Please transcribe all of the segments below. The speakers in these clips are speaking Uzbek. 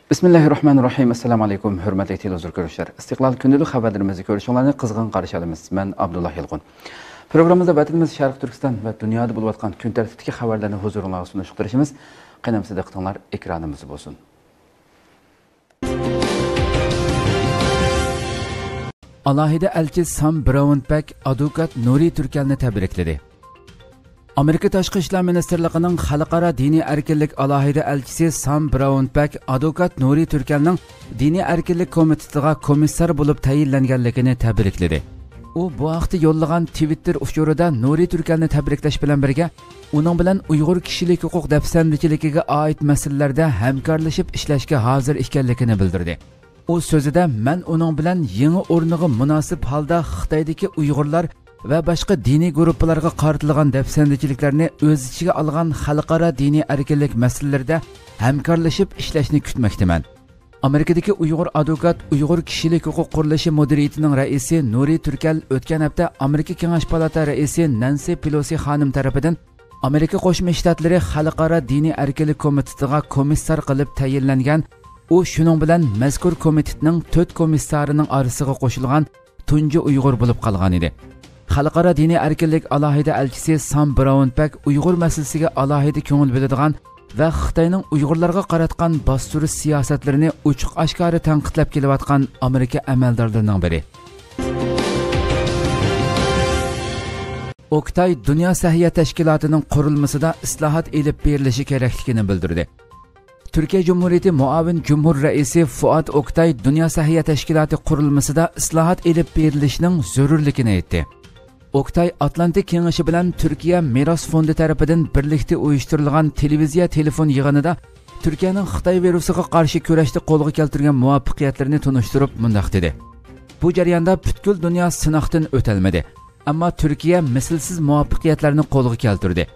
Bismillahirrahmanirrahim. Assalamu alaykum. Hürmetli televizyon görüşler. İstiklal günlük haberlerimizi görüşünlerini kızgın karşıladığımız. Ben Abdullah Yılgun. Programımızda vatanımız Şarkı Türkistan ve dünyada bulup atkan gün tertipteki haberlerini huzuruna sunuşturuşumuz. Qanamsız diqqatinglar ekranımız olsun. Alohida elchi Sam Brownback advokat Nuri Turkalni tabrikladi. Amerika Tashqi ishlar ministrligining xalqaro diniy erkinlik alohida elchisi Sam Brownback advokat Nuri Turkalning diniy erkinlik komitetiga komissar bo'lib tayinlanganligini tabrikladi. U bu haqda yo'llagan Twitter uchurida Nuri Turkalni tabriklash bilan birga uning bilan Uyg'ur kishilik huquq dafsandichiligiga oid masalalarda hamkorlashib ishlashga hozir ekanligini bildirdi. O sözüde men uning bilan yangi o'rniga munosib holda Xitoydagi Uyg'urlar va boshqa diniy guruhlarga qaratilgan dafsandichiliklarni o'z ichiga olgan xalqaro diniy erkinlik masalalarida hamkorlashib ishlashni kutmoqdaman. Amerikadagi Uyg'ur advokat Uyg'ur kishilik huquq qurilishi mudiriyatining raisi Nuri Turkal o'tgan hafta Amerika Kengash palata raisi Nancy Pelosi xonim tomonidan Amerika Qo'shma Shtatlari xalqaro diniy erkinlik komitetiga komissar qilib tayinlangan. U shuning bilan mazkur komitetning 4 komissarining orasiga qo'shilgan tunji Uyg'ur bo'lib qolgan edi. Xalqaro diniy erkinlik alohida elchisi Sam Brownback Uyg'ur masalasiga alohida ko'ngil biladigan va Xitoyning Uyg'urlarga qaratgan bostirish siyosatlarini ochiq-oshkora tanqidlab kelayotgan Amerika amaldorlarining biri. Oktay Dunyo Sahiyat Tashkilotining qurilmasida islohot elib berilishi kerakligini bildirdi. Türkiye Cumhuriyeti Muavin Cumhur Reisi Fuat Oktay Dünya Sahiyat Teşkilatı kurulmasında islahat elip berilişinin zörürlükini etti. Oktay Atlantik Kengaşı bilen Türkiye Miras Fondu tarafından birlikte uyuşturulgan televizyon telefon yığınında Türkiye'nin Xitay virusiga karşı kurashda qo'lga keltirgan muvaffaqiyatlarini tunuşturup mundaq dedi. Bu jarayonda butkul dunyo sinoqdan o'talmadi. Ammo Türkiye mislsiz muvaffaqiyatlarni qo'lga keltirdi.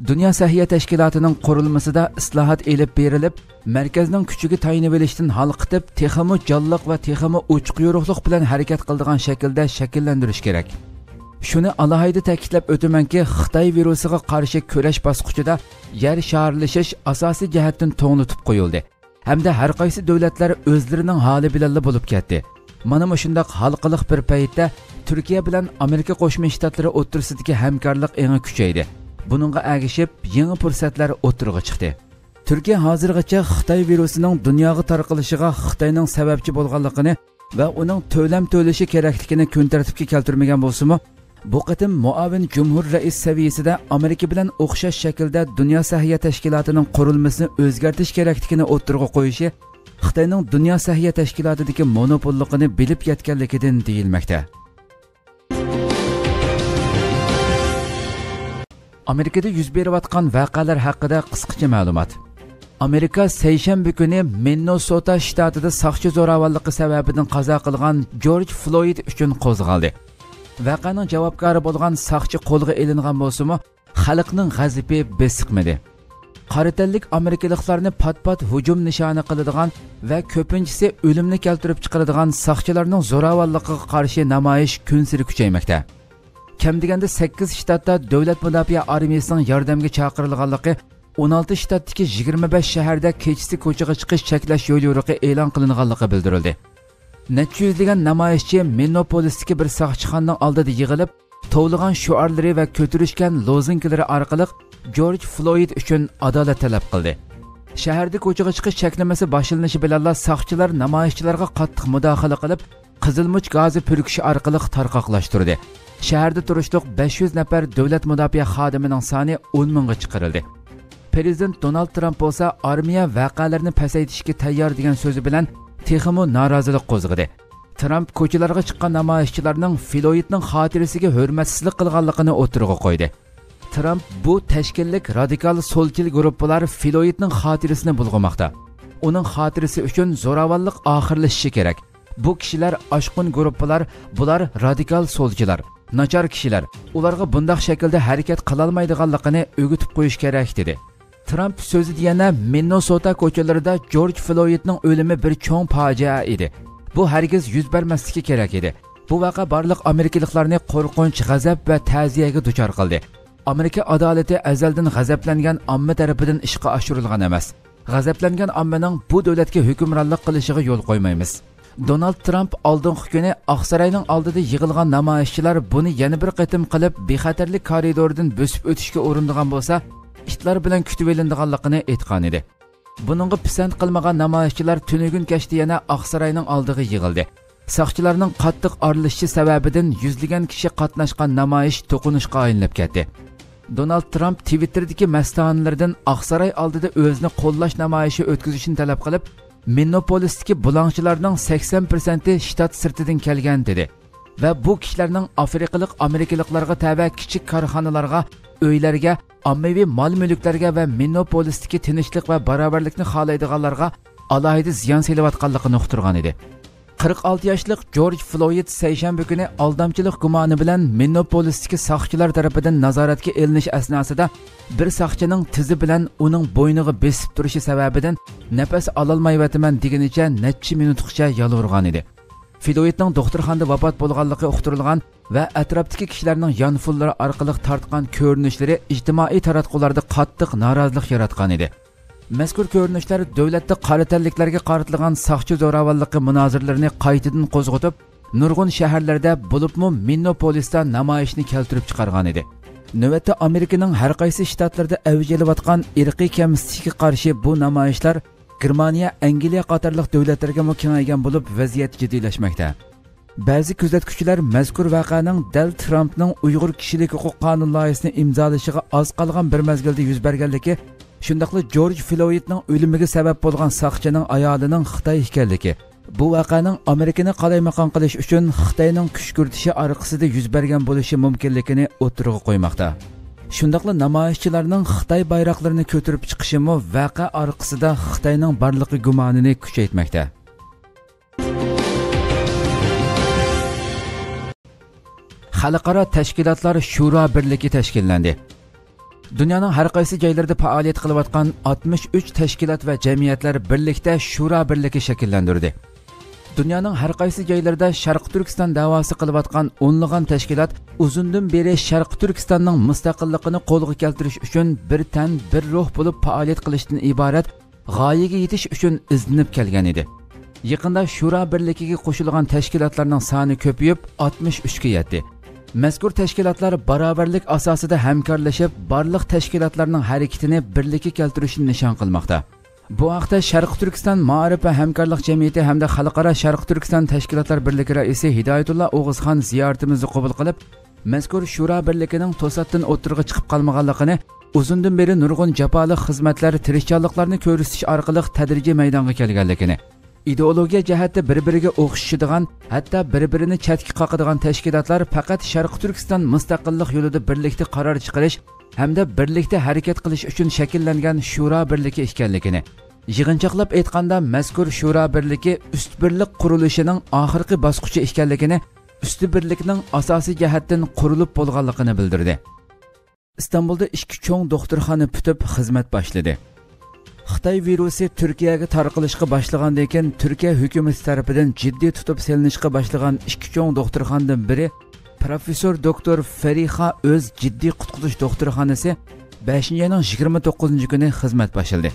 Dünya Sahiyat Teşkilatı'nın kurulmasında islahat elib berilib, merkezning kuchiga tayinib olishdan halqitib, texmi jonliq va texmi uchiq yo'ruqliq bilan harakat qiladigan shaklda shakllantirish kerak. Shuni alohida ta'kidlab o'tamanki, Xitoy virusiga qarshi kurash bosqichida yer shaharlashish asosiy jihatdan to'g'nitib qo'yildi. Hamda har qaysi davlatlar o'zlarining holi bilan bo'lib ketdi. Mana shunday xalqliq bir paytda Turkiya bilan Amerika Qo'shma Shtatlari o'rtasidagi hamkorlik eng kuchaydi. Bununla ergişip yeni fırsatlar o'tirg'a chiqdi. Türkiye hozirgacha Xitoy virusining dunyoga tarqalishiga Xitoyning sababchi bo'lganligini va uning to'lishi kerakligini kun tartibga keltirmagan bo'lsa-mu, bu qatim Muavin Cumhur Rais saviyasida Amerika bilan o'xshash shaklda Dunyo Sahiyat Tashkilotining qurilmasini o'zgartirish kerakligini o'tirg'a qo'yishi Xitoyning Dunyo Sahiyat Tashkilotidagi monopolligini bilib yetganligidan deyilmoqda. Amerikada yuz berayotgan voqealar haqida qisqacha ma'lumot. Amerika seshanba kuni Minnesota shtatida soqchi zo'ravonligi sababidan qazo qilgan George Floyd uchun qo'zg'aldi. Voqeaning javobgori bo'lgan soqchi qo'lga olingan bo'lsa-mu, xalqning g'azabi besiqmadi. Qaratanlik amerikaliklarni pat-pat hujum nishoni qiladigan va ko'pinchisi o'limni keltirib chiqaradigan soqchilarning zo'ravonligiga qarshi namoyish kun sari kuchaymoqda. Kam deganda 8 shtatda davlat mudofaa armiyasining yordamga chaqirilganligi, 16 shtatdagi 25 shaharda kechasi ko'chaga chiqish cheklash yo'l-yo'riqi e'lon qilinganligi bildirildi. Necha yuzlagan namoyishchi Minneapolisdagi bir soqchixonaning oldida yig'ilib, tovlagan shuarlari va ko'tarishgan lozunglari orqali George Floyd uchun adolat talab qildi. Shaharda ko'chaga chiqish cheklamasi boshlanishi bilan soqchilar namoyishchilarga qattiq mudohala qilib, qizilmuch gazi purkishi orqali tarqoqlashtirdi. Shaharda turishliq 500 nafar davlat mudofaa xodimining soni 10 mingga chiqarildi. Prezident Donald Trump bo'lsa, armiya voqealarni pasaytirishga tayyor degan so'zi bilan texmo norozilik qo'zg'adi. Trump ko'chalarga chiqqan namoyishchilarning Floydning xotirasiga hurmatsizlik qilganligini o'tirg'a qo'ydi. Trump bu tashkillik radikal so'lchil guruhlar Floydning xotirasini bulg'amoqda. Uning xotirasi uchun zo'ravonlik oxirlashishi kerak. Bu kishilar oshqun guruhlar, bular radikal so'lchilar. Nachar kishilar, ularga bunday shaklda harakat qila olmaydiganligini o'g'itib qo'yish kerak dedi. Trump so'zida yana Minnesota ko'chalarida George Floydning o'limi bir cho'ng fojia edi. Bu hargiz yuz bermasligi kerak edi. Bu vaqa barliq amerikaliklarni qo'rqinch, g'azab va ta'ziyaga duchor qildi. Amerika adolati azaldan g'azablangan omma tarafidan ishga oshirilgan emas. g'azablangan ommaning bu davlatga hukmronlik qilishiga yo'l qo'ymaymiz. Donald Trump oldingi kuni Oqsaroyning oldida yig'ilgan namoyishchilar buni yana bir qatim qilib bexatarlik koridoridan bo'sib o'tishga urindigan bo'lsa, itlar bilan kutib olinganligini aytgan edi. Buningga pisand qilmagan namoyishchilar tunugun kechdi yana Oqsaroyning oldiga yig'ildi. Saqchilarning qattiq aralashishi sababidan yuzlagan kishi qatnashgan namoyish to'qinishga aylanib ketdi. Donald Trump Twitter'dagi mastohanlardan Oqsaroy oldida o'zini qo'llash namoyishi o'tkazishini talab qilib, Minneapolisdagi bulongchilarning 80% shtat sirtidan kelgan dedi. Va bu kishilarning afrikalik amerikaliklarga tava kichik korxonalarga, uylarga, ommaviy mol-mulklarga va Minneapolisdagi tinchlik va barobarlikni xohlaydiganlarga alohida ziyon selayotganligini uqtirgan edi. 46 yoshlik George Floyd seshanba kuni aldamchilik gumoni bilan Minneapolisdagi saqchilar tomonidan nazoratga elinish asnosida bir saqchining tizi bilan uning bo'yniga besib turishi sababidan nafas ololmayapman degunicha necha minutgacha yolg'irgan edi. Floydning doktorxonada vafot bo'lganligi uqtirilgan va atrofdagi kishilarning yonfullari orqali tortgan ko'rinishlari ijtimoiy taratqularda qattiq norozilik yaratgan edi. Mazkur ko'rinishlar davlatda qora tanliklarga qaratilgan saqchi zo'ravonligi munoziralarini qaytadan qo'zg'atib, nurg'un shaharlarda bo'libmi Minneapolisda namoyishni keltirib chiqargan edi. Navbatda Amerikaning har qaysi shtatlarida avj olayotgan irqiy kamsitishga qarshi bu namoyishlar Germaniya, Angliya qatorliq davlatlarga kengaygan bo'lib, vaziyat jiddiylashmoqda. Ba'zi kuzatuvchilar mazkur voqeaning dal Trumpning Uyg'ur kishilik huquq qonun loyihasini imzolashiga oz qolgan bir mezgilda yuz berganligi, shundaqla George Floydning o'limiga sabab bo'lgan saqchining ayolining Xitoy ekanligi, bu voqeaning Amerikani qalaymakon qilish uchun Xitoyning kuch kurtishi orqasida yuz bergan bo'lishi mumkinligini o'tirg'a qo'ymoqda. Shundaqla namoyishchilarning Xitoy bayroqlarini ko'tarib chiqishi mo voqea orqasida Xitoyning borligi gumonini kuchaytirmoqda. Xalqaro tashkilotlar shuro birligi tashkillandi. Dunyoning har qaysi joylarida faoliyat qilayotgan 63 tashkilot va jamiyatlar birlikda shuro birligi shakllantirdi. Dunyoning har qaysi joylarida Sharq Turkiston da'vosi qilayotgan o'nlagan tashkilot uzundan beri Sharq Turkistonning mustaqilligini qo'lga keltirish uchun bir tan, bir ruh bo'lib faoliyat qilishdan iborat g'oyaga yetish uchun izlanib kelgan edi. Yaqinda shuro birligiga qo'shilgan tashkilotlarning soni ko'payib 63 ga yetdi. Mazkur tashkilotlar barobarlik asosida hamkorlashib, barliq tashkilotlarning harakatini birlikka keltirishni nishon qilmoqda. Bu haqda Sharq Turkiston Ma'rif va hamkorlik jamiyati hamda Xalqaro Sharq Turkiston tashkilotlar birligi raisi Hidoyatullo O'g'izxon ziyoratimizni qabul qilib, mazkur shuro birligining to'satdan o'tirg'i chiqib qolmaganligini, uzundan beri nurg'un jafoliq xizmatlar, tirishchanliklarni ko'rsatish orqali tadrijiy maydonga kelganligini, ideologiya jihatda bir-biriga o'xshashadigan, hatto bir-birini chetga qoqadigan tashkilotlar faqat Sharq Turkiston mustaqillik yo'lida birlikda qaror chiqarish hamda birlikda harakat qilish uchun shakllangan shuro birligi ekanligini, yig'inchoqlab aytganda mazkur shuro birligi ust birlik qurilishining oxirgi bosqichi ekanligini, usti birlikning asosiy jihatdan qurilib bo'lganligini bildirdi. Istanbulda ikki cho'ng doktorxona putib xizmat boshladi. Xitoy virusi Turkiyaga tarqalishga boshlagandan keyin Turkiya hukumati tomonidan jiddiy tutib selinishga boshlagan ikki cho'ng doktorxonadan biri Professor Doktor Fariha o'z jiddiy qutqizish doktorxonasi 5-oyning 29 kuni xizmat boshladi.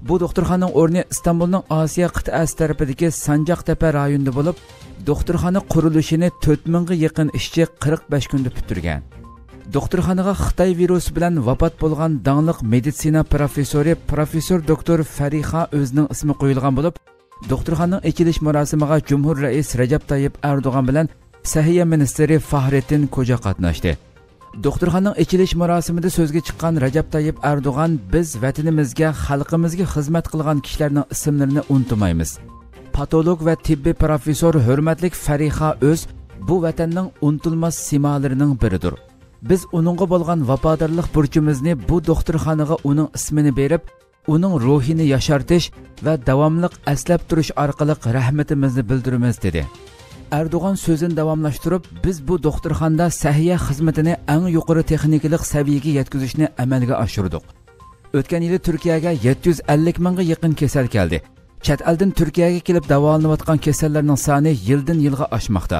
Bu doktorxonaning o'rni Istanbulning Osiyo qit'asi tarafidagi Sanjaqtepa rayonida bo'lib, doktorxona qurilishini 4000 ga yaqin ishchi 45 kunda bitirgan. Doktorxonaga Xitoy virusi bilan vafot bo'lgan dangliq meditsina professori Professor Doktor Fariha o'zining ismi qo'yilgan bo'lib, doktorxonaning ochilish marosimiga Cumhur rais Rajab Tayyip Erdo'g'an bilan Sahiyya ministri Fahrettin Koja qatnashdi. Doktorxonaning ochilish marosimida so'zga chiqqan Rajab Tayyip Erdo'g'an biz vatanimizga, xalqimizga xizmat qilgan kishilarning ismlarini unutmaymiz. Patolog va tibbiy professor hurmatli Fariha o'z bu vatanning unutilmas simolarining biridir. Biz uningga bo'lgan vafodorlik burchimizni bu doktorxonaga uning ismini berib, uning ruhini yashartish va davomli aslab turish orqali rahmatimizni bildiramiz dedi. Erdo'g'an so'zini davomlashtirib, biz bu doktorxonada sahiya xizmatini eng yuqori texnikalik saviyaga yetkazishni amalga oshirdik. O'tgan yili Turkiyaga 750 mingga yaqin kasal keldi. Chet eldan Turkiyaga kelib davolanayotgan kasallarning soni yildan yilga oshmoqda.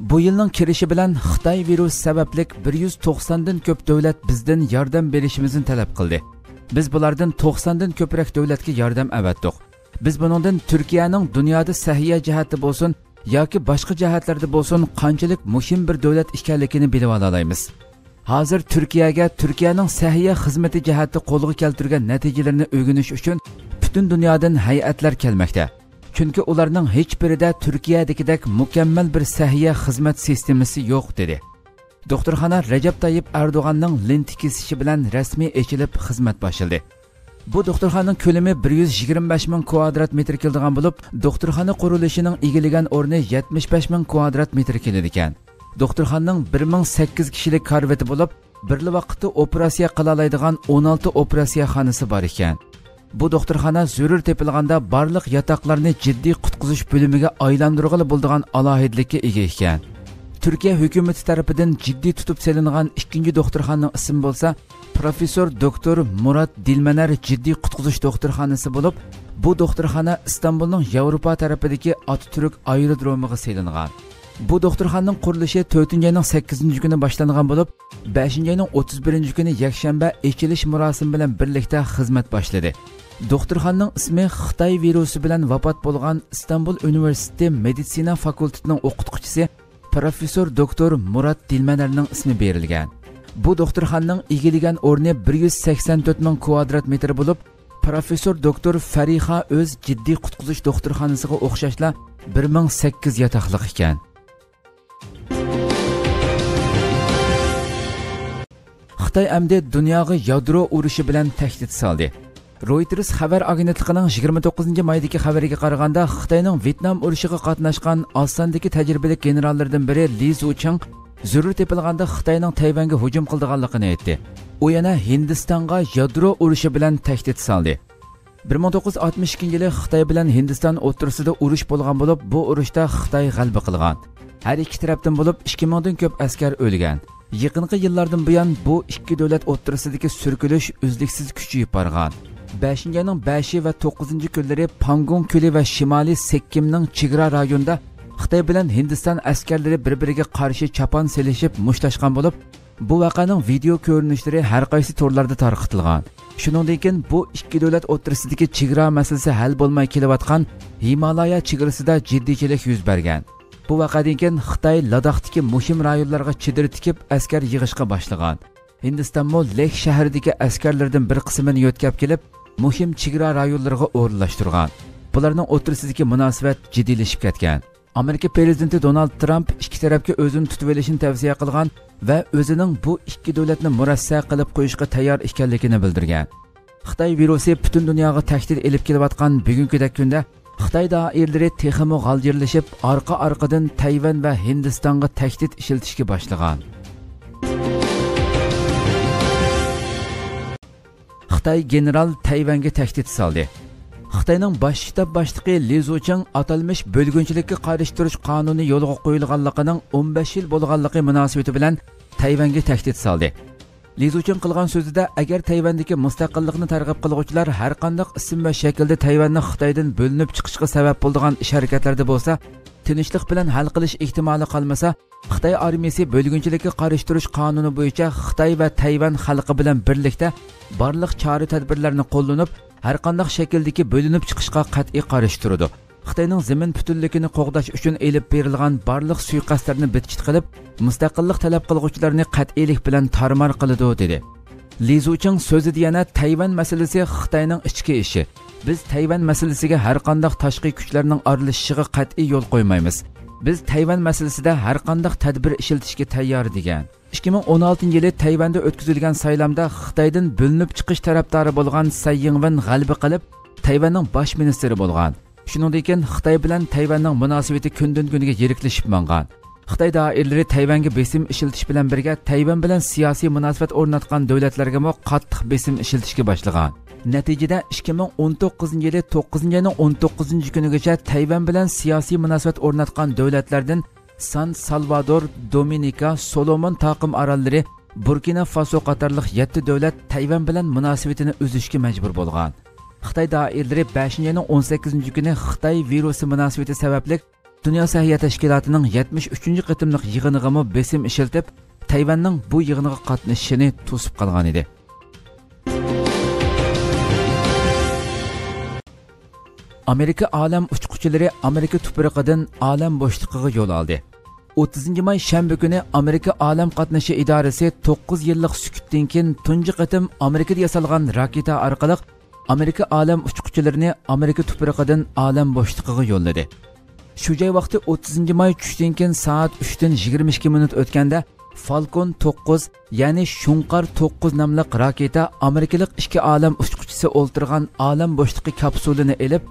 Bu yilning kirishi bilan Xitoy virus sababli 190 dan ko'p davlat bizdan yordam berishimizni talab qildi. Biz bulardan 90dan ko'proq davlatga yordam avatdik. Biz buningdan Turkiyaning dunyoda sahiya jihati bo'lsin yoki boshqa jihatlarda bo'lsin qanchalik muhim bir davlat ekanligini bilib olamiz. Hozir Turkiyaning sahiya xizmati jihati qo'lga keltirgan natijalarini o'rganish uchun butun dunyodan hay'atlar kelmoqda. Chunki ularning hech birida Turkiyadagidek mukammal bir sahiya xizmat sistemasi yo'q dedi. Doktorxona Recep Tayyip Erdo'g'anning lenti kesishi bilan rasmiy ochilib xizmat boshladi. Bu doktorxonaning ko'lami 125 ming kvadrat metr keladigan bo'lib, doktorxona qurilishining egillagan o'rni 75 ming kvadrat metr keladi ekan. Doktorxonaning 1008 kishilik korveti bo'lib, bir vaqtda operatsiya qila oladigan 16 operatsiya xonasi bor ekan. Bu doktorxona zarur tepilganda barliq yotoqlarni jiddiy qutqizish bo'limiga aylantirg'ili bo'ladigan alohidlikka ega ekan. Türkiye hükümeti tarafından ciddi tutup selingan ikinci doktorxonaning ismi bo'lsa, Profesör Doktor Murat Dilmener ciddi qutqizish doktorxonasi bo'lib, bu doktorxona İstanbulning Yevropa tarafidagi Atatürk aerodromiga selingan. Bu doktorxonaning qurilishi 4-oyning 8-kuni boshlangan bo'lib, 5-oyning 31-kuni yakshanba ochilish murosimi bilan birlikda xizmat boshladi. Doktorxonaning ismi Xitoy virusi bilan vafot bo'lgan İstanbul Universiteti Meditsina fakultetining o'qituvchisi Profesör Doktor Murat Dilmenerning ismi berilgan. Bu doktorxonaning egillagan o'rni 184 ming kvadrat metr bo'lib, Profesör Doktor Fariha o'z jiddiy qutqizish doktorxonasiga o'xshashla 1008 yotoqliq ekan. Xitoy amdi dunyoga yadro urushi bilan tahdid soldi. Reuters xabar agentligining 29 maydagi xabariga qaraganda, Xitoyning Vyetnam urushiga qatnashgan osondagi tajribali generallardan biri Li Zuchang zarur tepilganda Xitoyning Tayvanga hujum qilganligini aytdi. U yana Hindistonga yadro urushi bilan tahdid soldi. 1962-yili Xitoy bilan Hindiston o'rtasida urush bo'lgan bo'lib, bu urushda Xitoy g'alaba qilgan. Har ikki tarafdan bo'lib 2000 dan ko'p askar o'lgan. Yaqinqi yillardan buyon bu ikki davlat o'rtasidagi surkilish uzluksiz kuchayib borgan. 5-oyning 5 va 9 kunlari Pangong ko'li va Shimoliy Sikkimning chegara rayonida Xitoy bilan Hindiston askarlari bir-biriga qarshi chapon selishib mushtashgan bo'lib, bu voqeaning video ko'rinishlari har qaysi torlarda tarqatilgan. Shuningdek keyin bu ikki davlat o'rtasidagi chegara masalasi hal bo'lmay kelayotgan Himolaya chegarasida jiddiychilik yuz bergan. Bu voqeadan keyin Xitoy Ladakhdagi muhim rayonlarga chidir tikib askar yig'ishga boshlagan. Hindistonmo Leh shahridagi askarlardan bir qismini yo'tkab kelib, muhim chegara rayonlariga o'rnashtirgan. Bularning o'rtasidagi munosabat jiddiylashib ketgan. Amerika prezidenti Donald Trump ikki tarafga o'zini tutib olishni tavsiya qilgan va o'zining bu ikki davlatni murassa qilib qo'yishga tayyor ekanligini bildirgan. Xitoy virusi butun dunyoga tahdid elib kelayotgan bugungi kunda Xitoy doiralari texmo g'aljirlashib, orqa-orqadan Tayvan va Hindistonga tahdid ishlatishga boshlagan. Xitoy general Tayvanga tahdid soldi. Xitoyning bosh shtab boshlig'i Li Zuchang atalmish bo'lgunchilikka qarshi turish qonuni yo'lga qo'yilganligining 15 yil bo'lganligi munosabati bilan Tayvanga tahdid soldi. Li Zuchang qilgan so'zida, agar Tayvandagi mustaqillikni targ'ib qiluvchilar har qanday ism va shaklda Tayvanni Xitoydan bo'linib chiqishga sabab bo'lgan ish-harakatlarda bo'lsa, tinchlik bilan hal qilish ehtimoli qolmasa, Xitoy armiyasi bo'lgunchilikka qarshi turish qonuni bo'yicha Xitoy va Tayvan xalqi bilan birlikda barliq chora-tadbirlarni qo'llanib, har qanday shakldagi bo'linib chiqishga qat'iy qarshi turadi. Xitoyning zamin butunligini qo'g'dash uchun elib berilgan barliq suiqasdlarni bitchit qilib, mustaqillik talab qiluvchilarni qat'iylik bilan tarmar qiladi dedi. Li Zuchang so'zida yana Tayvan masalasi Xitoyning ichki ishi. Biz Tayvan masalasiga har qanday tashqi kuchlarning aralashishiga qat'iy yo'l qo'ymaymiz. Biz Tayvan masalasida har qanday tadbir ishlatishga tayyor degan. 2016-yili Tayvanda o'tkazilgan saylamda Xitoydan bo'linib chiqish tarafdori bo'lgan Tsai Ing-wen g'alaba qilib, Tayvanning bosh ministri bo'lgan. Shuningdek, Xitoy bilan Tayvanning munosabati kundan-kunga yiriklashib mangan. Xitoy doiralari Tayvanga besim ishiltish bilan birga Tayvan bilan siyosiy munosabat o'rnatgan davlatlarga mo qattiq besim ishiltishga boshlagan. Natijada 2019-yili 9-oyning 19-kunigacha Tayvan bilan siyosiy munosabat o'rnatgan davlatlardan San Salvador, Dominika, Solomon taqim orollari, Burkina Faso qatorliq 7 davlat Tayvan bilan munosabatini uzishga majbur bo'lgan. Xitoy doiralari 5-oyning 18-kuni Xitoy virusi munosabati sababli Dunyo Sahiyya tashkilotining 73-qitimliq yig'iniga mo besim ishiltib, Tayvanning bu yig'iniga qatnashishini to'sib qolgan edi. Amerika olam uchquchilari Amerika tuprog'idan olam bo'shlig'iga yo'l oldi. 30 may shanba kuni Amerika olam qatnashi idorasi 9 yillik sukutdan keyin tunji qatim Amerikada yasalgan raketa orqali Amerika olam uchquchilarini Amerika tuprog'idan olam bo'shlig'iga yo'lladi. Shu joy vaqti 30 may tushdan keyin soat 3 dan 22 minut o'tganda Falcon 9 ya'ni Shunqar 9 nomli raketa Amerikalik ikki olam uchquchisi o'ltirgan olam bo'shlig'i kapsulini elib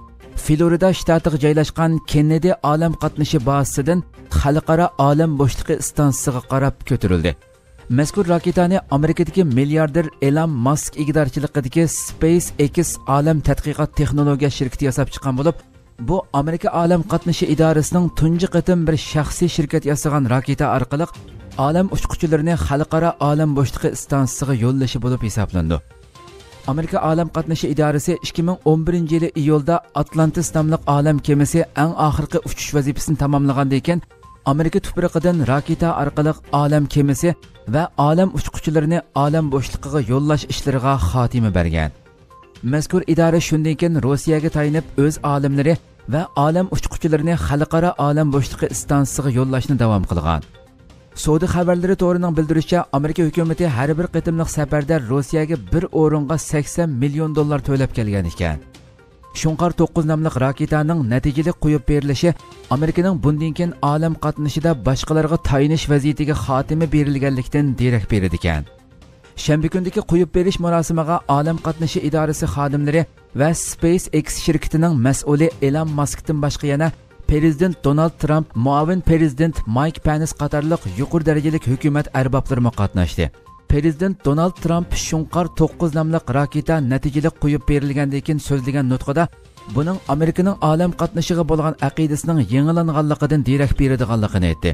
Florida shtatiga joylashgan Kennedy olam qatnashi bazasidan xalqaro olam bo'shlig'i stansiyasiga qarab ko'tarildi. Mazkur raketani Amerikadagi milliarder Elon Musk igidorchiligidagi SpaceX olam tadqiqot texnologiya shirkati yasab chiqqan bo'lib, bu Amerika olam qatnashi idorasining tunji qatim bir shaxsiy shirkat yasagan raketa orqali olam uchquchilarini xalqaro olam bo'shlig'i stansiyasiga yo'llashi bo'lib hisoblandi. Amerika olam qatnashi idorasi 2011 yili iyulda Atlantis nomli olam kemasi eng oxirgi uchish vazifasini tamomlagandan keyin Amerika tuprog'idan raketa orqali olam kemasi va olam uchquchilarini olam bo'shlig'iga yo'llash ishlariga xotima bergan. Mazkur idora shundan keyin Rossiyaga tayinib o'z olimlari va olam uchquchilarini xalqaro olam bo'shlig'i stansiyasiga yo'llashni davom qilgan. Savdo xabarlari to'g'rining bildirishicha, Amerika hukumati har bir qitimliq safarda Rossiyaga bir o'ringa 80 million dollar to'lab kelgan ekan. Shunqar 9 nomli raketaning natijali qo'yib berilishi Amerikaning bundan keyin olam qatnashida boshqalarga tayinish vaziyatiga xotima berilganlikdan derak beradi ekan. Shanba kundagi qo'yib berish marosimiga olam qatnashi idorasi xodimlari va SpaceX shirkatining mas'uli Elon Muskdan boshqa yana Prezident Donald Trump, muavin prezident Mike Pence qatorliq yuqori darajalik hukumat arboblari qatnashdi. Prezident Donald Trump Shunqar 9 nomli raketa natijali qo'yib berilgandan keyin so'zlagan nutqida buning Amerikaning olam qatnashiga bo'lgan aqidasining yangilanganligidan derak beradiganligini aytdi.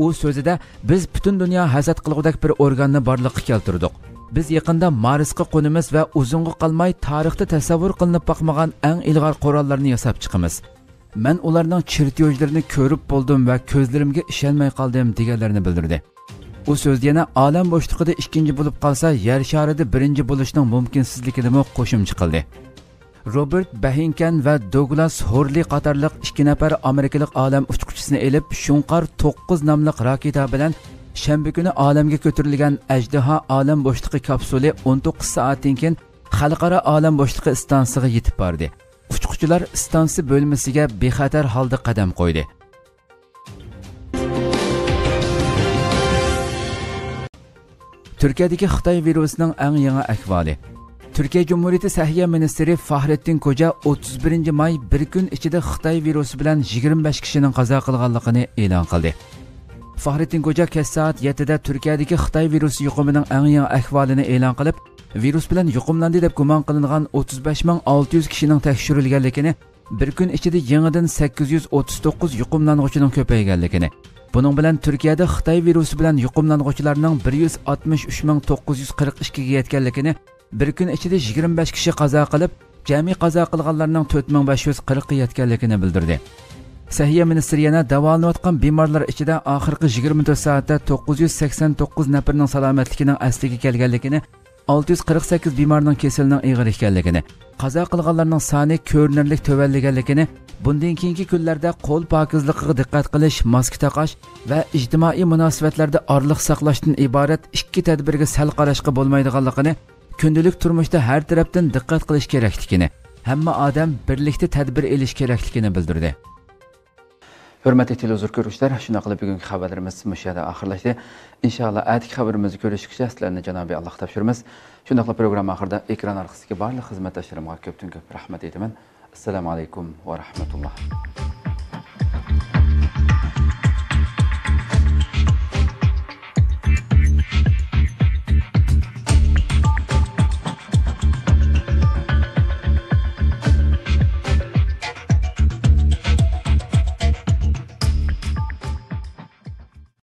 U so'zida biz butun dunyo hasad qilgudek bir organni borliqqa keltirdik. Biz yaqinda Marsga qo'nimiz va uzunga qolmay tarixda tasavvur qilinib boqmagan eng ilg'or qurollarni yasab chiqamiz. Men ularning chertyojlarini ko'rib bo'ldim va ko'zlarimga ishonmay qoldim deganlarini bildirdi. U so'z yana olam bo'shlig'ida ikkinchi bo'lib qolsa, yer sharida birinchi bo'lishning mumkinsizligini qo'shimcha qildi. Robert Behinken va Douglas Hurley qatorliq 2 nafar amerikalik olam uchquvchisini elib, Shunqar 9 nomli raketa bilan shanba kuni olamga ko'tarilgan Ajdaho olam bo'shlig'i kapsuli 19 soatdan keyin xalqaro olam bo'shlig'i stansiyasiga yetib bordi. Uchquchilar stansiya bo'lmasiga bexatar holda qadam qo'ydi. Turkiyadagi Xitoy virusining eng yangi ahvoli. Turkiya Cumhuriyeti Səhiyyə Ministri Fahrettin Koca 31 may bir kun ichida Xitoy virusi bilan 25 kishining qazo qilganligini e'lon qildi. Fahrettin Koca kech soat 7 da Turkiyadagi Xitoy virusi yuqumining eng yangi ahvolini e'lon qilib, virus bilan yuqumlandi deb gumon qilingan 35600 kishining tekshirilganligini, bir kun ichida yangidan 839 yuqumlanuvchining ko'payganligini, buning bilan Turkiyada Xitoy virusi bilan yuqumlanuvchilarning 163942 ga yetganligini, bir kun ichida 25 kishi qazo qilib, jami qazo qilganlarning 4540 ga yetganligini bildirdi. Səhiyyə ministri yana davolanayotgan bemorlar ichida oxirgi 24 soatda 989 nafarning salomatligining asliga kelganligini, 648 bemorning kasalining og'ir ekanligini, qazo qilganlarning soni ko'rinarli tuvanlaganligini, bundan keyingi kunlarda qo'l pokizligiga diqqat qilish, maska taqash va ijtimoiy munosabatlarda orliq saqlashdan iborat ikki tadbirga sal qarashga bo'lmaydiganligini, kundalik turmushda har tarafdan diqqat qilish kerakligini, hamma odam birlikda tadbir olish kerakligini bildirdi. Hurmatli televizor ko'ruvchilar, shuna qilib bugungi xabarlarimiz shu yerda oxirlashdi. Inshaalloh atigi xabarimizni ko'rishgacha sizlarni Janobiy Alloh topshiramiz. Shunda qilib program oxirida ekran orqasidagi barcha xizmatdoshlarimga ko'pdan ko'p rahmat aytaman. Assalomu alaykum va rahmatulloh.